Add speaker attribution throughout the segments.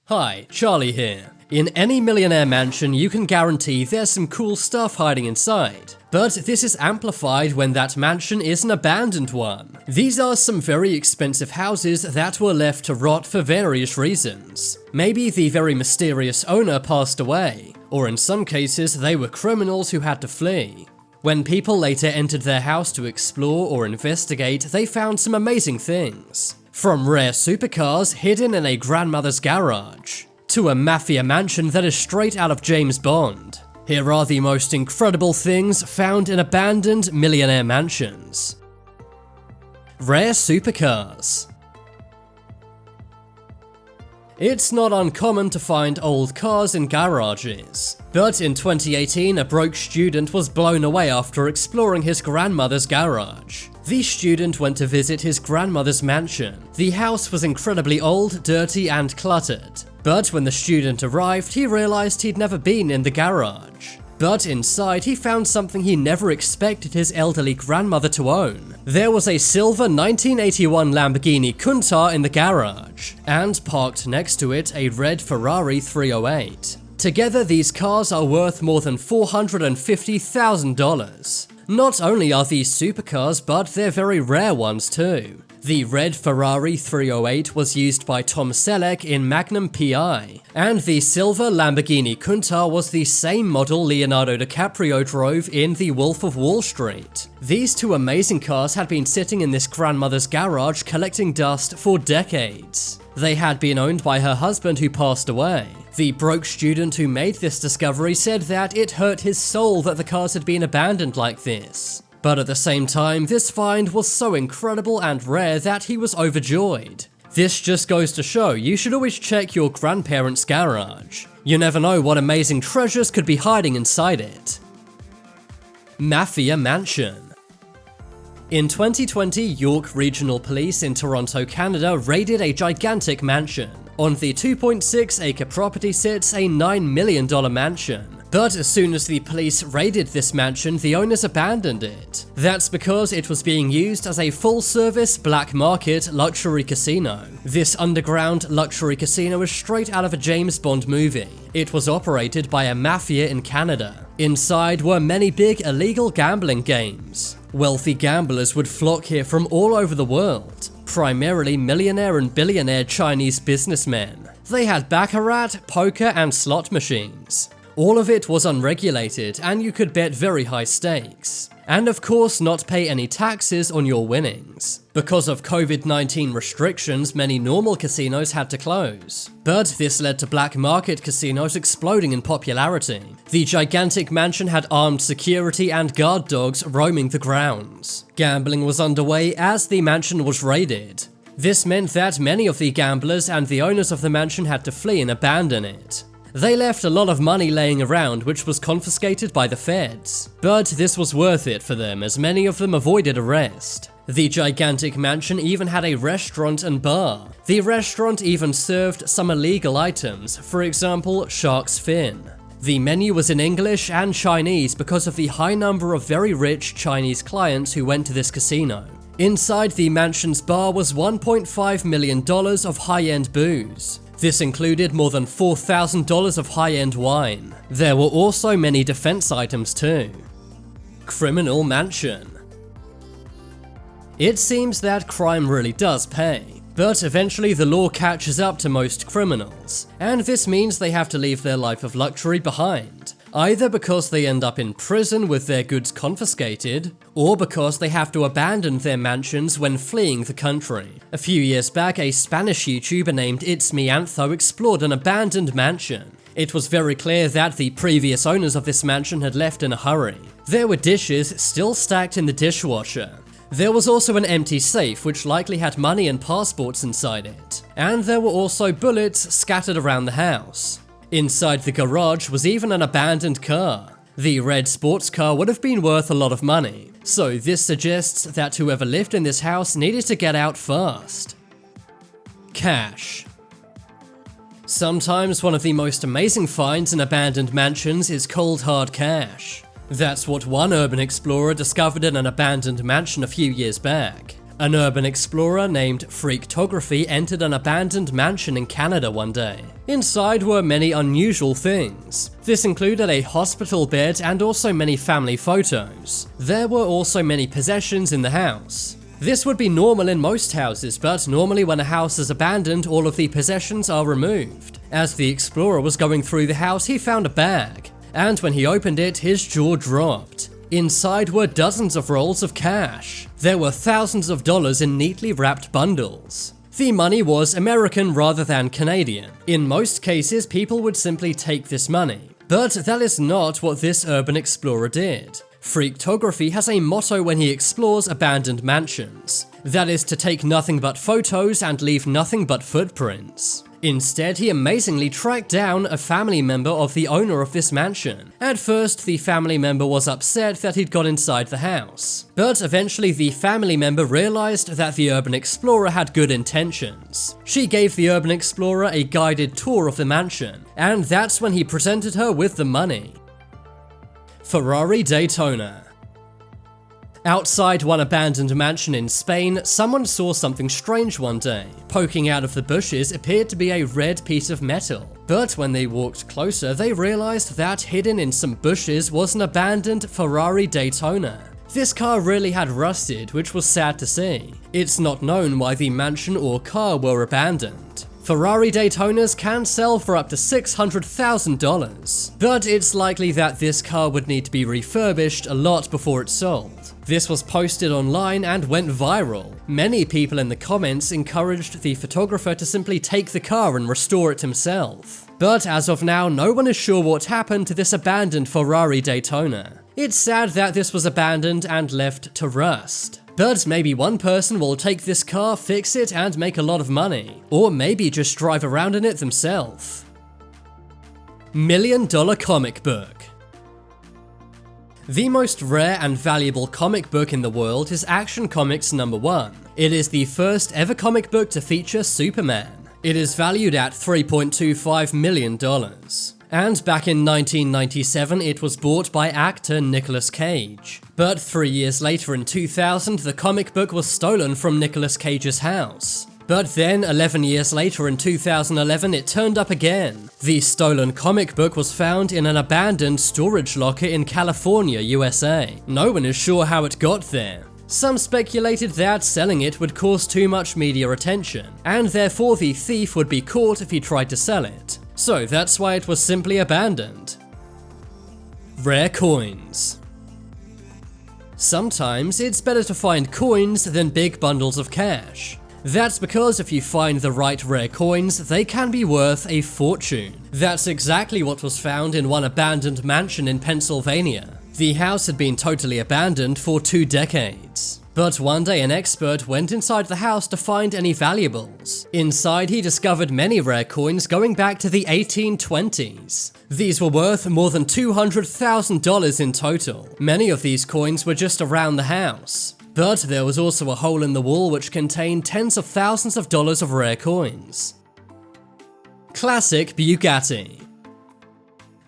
Speaker 1: Hi, Charlie here. In any millionaire mansion, you can guarantee there's some cool stuff hiding inside. But this is amplified when that mansion is an abandoned one. These are some very expensive houses that were left to rot for various reasons. Maybe the very mysterious owner passed away, or in some cases they were criminals who had to flee. When people later entered their house to explore or investigate, they found some amazing things. From rare supercars hidden in a grandmother's garage, to a mafia mansion that is straight out of James Bond. Here are the most incredible things found in abandoned millionaire mansions. Rare supercars. It's not uncommon to find old cars in garages, but in 2018 a broke student was blown away after exploring his grandmother's garage. The student went to visit his grandmother's mansion. The house was incredibly old, dirty and cluttered, but when the student arrived he realized he'd never been in the garage. But inside he found something he never expected his elderly grandmother to own. There was a silver 1981 Lamborghini Countach in the garage, and parked next to it a red Ferrari 308. Together these cars are worth more than $450,000. Not only are these supercars, but they're very rare ones too. The red Ferrari 308 was used by Tom Selleck in Magnum P.I., and the silver Lamborghini Countach was the same model Leonardo DiCaprio drove in The Wolf of Wall Street. These two amazing cars had been sitting in this grandmother's garage collecting dust for decades. They had been owned by her husband who passed away. The broke student who made this discovery said that it hurt his soul that the cars had been abandoned like this. But at the same time, this find was so incredible and rare that he was overjoyed. This just goes to show you should always check your grandparents' garage. You never know what amazing treasures could be hiding inside it. Mafia Mansion. In 2020, York Regional Police in Toronto, Canada raided a gigantic mansion. On the 2.6-acre property sits a $9 million mansion. But as soon as the police raided this mansion, the owners abandoned it. That's because it was being used as a full-service black market luxury casino. This underground luxury casino is straight out of a James Bond movie. It was operated by a mafia in Canada. Inside were many big illegal gambling games. Wealthy gamblers would flock here from all over the world, primarily millionaire and billionaire Chinese businessmen. They had baccarat, poker and slot machines. All of it was unregulated and you could bet very high stakes. And of course not pay any taxes on your winnings. Because of COVID-19 restrictions, many normal casinos had to close. But this led to black market casinos exploding in popularity. The gigantic mansion had armed security and guard dogs roaming the grounds. Gambling was underway as the mansion was raided. This meant that many of the gamblers and the owners of the mansion had to flee and abandon it. They left a lot of money laying around which was confiscated by the feds. But this was worth it for them as many of them avoided arrest. The gigantic mansion even had a restaurant and bar. The restaurant even served some illegal items, for example, shark's fin. The menu was in English and Chinese because of the high number of very rich Chinese clients who went to this casino. Inside the mansion's bar was $1.5 million of high-end booze. This included more than $4,000 of high-end wine. There were also many defense items too. Criminal Mansion. It seems that crime really does pay, but eventually the law catches up to most criminals, and this means they have to leave their life of luxury behind. Either because they end up in prison with their goods confiscated, or because they have to abandon their mansions when fleeing the country. A few years back, a Spanish YouTuber named It's Me Antho explored an abandoned mansion. It was very clear that the previous owners of this mansion had left in a hurry. There were dishes still stacked in the dishwasher. There was also an empty safe which likely had money and passports inside it. And there were also bullets scattered around the house. Inside the garage was even an abandoned car. The red sports car would have been worth a lot of money, so this suggests that whoever lived in this house needed to get out fast. Cash. Sometimes one of the most amazing finds in abandoned mansions is cold hard cash. That's what one urban explorer discovered in an abandoned mansion a few years back. An urban explorer named Freaktography entered an abandoned mansion in Canada one day. Inside were many unusual things. This included a hospital bed and also many family photos. There were also many possessions in the house. This would be normal in most houses, but normally when a house is abandoned, all of the possessions are removed. As the explorer was going through the house, he found a bag, and when he opened it, his jaw dropped. Inside were dozens of rolls of cash. There were thousands of dollars in neatly wrapped bundles. The money was American rather than Canadian. In most cases, people would simply take this money. But that is not what this urban explorer did. Freaktography has a motto when he explores abandoned mansions. That is to take nothing but photos and leave nothing but footprints. Instead, he amazingly tracked down a family member of the owner of this mansion. At first, the family member was upset that he'd got inside the house. But eventually, the family member realized that the urban explorer had good intentions. She gave the urban explorer a guided tour of the mansion, and that's when he presented her with the money. Ferrari Daytona. Outside one abandoned mansion in Spain, someone saw something strange one day. Poking out of the bushes appeared to be a red piece of metal. But when they walked closer, they realized that hidden in some bushes was an abandoned Ferrari Daytona. This car really had rusted, which was sad to see. It's not known why the mansion or car were abandoned. Ferrari Daytonas can sell for up to $600,000, but it's likely that this car would need to be refurbished a lot before it's sold. This was posted online and went viral. Many people in the comments encouraged the photographer to simply take the car and restore it himself. But as of now, no one is sure what happened to this abandoned Ferrari Daytona. It's sad that this was abandoned and left to rust. But maybe one person will take this car, fix it, and make a lot of money. Or maybe just drive around in it themselves. $1 million comic book. The most rare and valuable comic book in the world is Action Comics #1. It is the first ever comic book to feature Superman. It is valued at $3.25 million. And back in 1997, it was bought by actor Nicolas Cage. But 3 years later in 2000, the comic book was stolen from Nicolas Cage's house. But then, 11 years later in 2011, it turned up again. The stolen comic book was found in an abandoned storage locker in California, USA. No one is sure how it got there. Some speculated that selling it would cause too much media attention, and therefore the thief would be caught if he tried to sell it. So that's why it was simply abandoned. Rare coins. Sometimes it's better to find coins than big bundles of cash. That's because if you find the right rare coins, they can be worth a fortune. That's exactly what was found in one abandoned mansion in Pennsylvania. The house had been totally abandoned for 2 decades. But one day an expert went inside the house to find any valuables. Inside he discovered many rare coins going back to the 1820s. These were worth more than $200,000 in total. Many of these coins were just around the house. But there was also a hole in the wall which contained tens of thousands of dollars of rare coins. Classic Bugatti.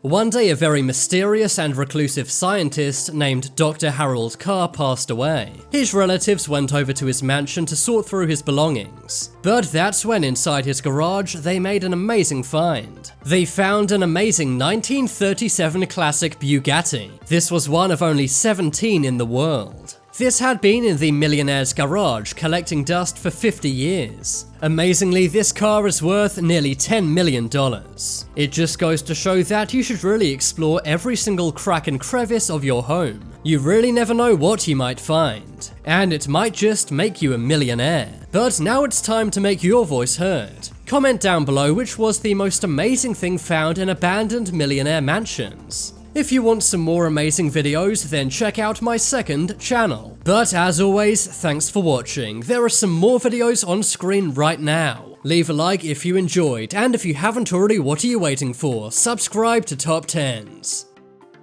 Speaker 1: One day a very mysterious and reclusive scientist named Dr. Harold Carr passed away. His relatives went over to his mansion to sort through his belongings. But that's when inside his garage they made an amazing find. They found an amazing 1937 classic Bugatti. This was one of only 17 in the world. This had been in the Millionaire's garage collecting dust for 50 years. Amazingly, this car is worth nearly $10 million. It just goes to show that you should really explore every single crack and crevice of your home. You really never know what you might find, and it might just make you a millionaire. But now it's time to make your voice heard. Comment down below which was the most amazing thing found in abandoned millionaire mansions. If you want some more amazing videos, then check out my second channel. But as always, thanks for watching. There are some more videos on screen right now. Leave a like if you enjoyed, and if you haven't already, what are you waiting for? Subscribe to Top 10s.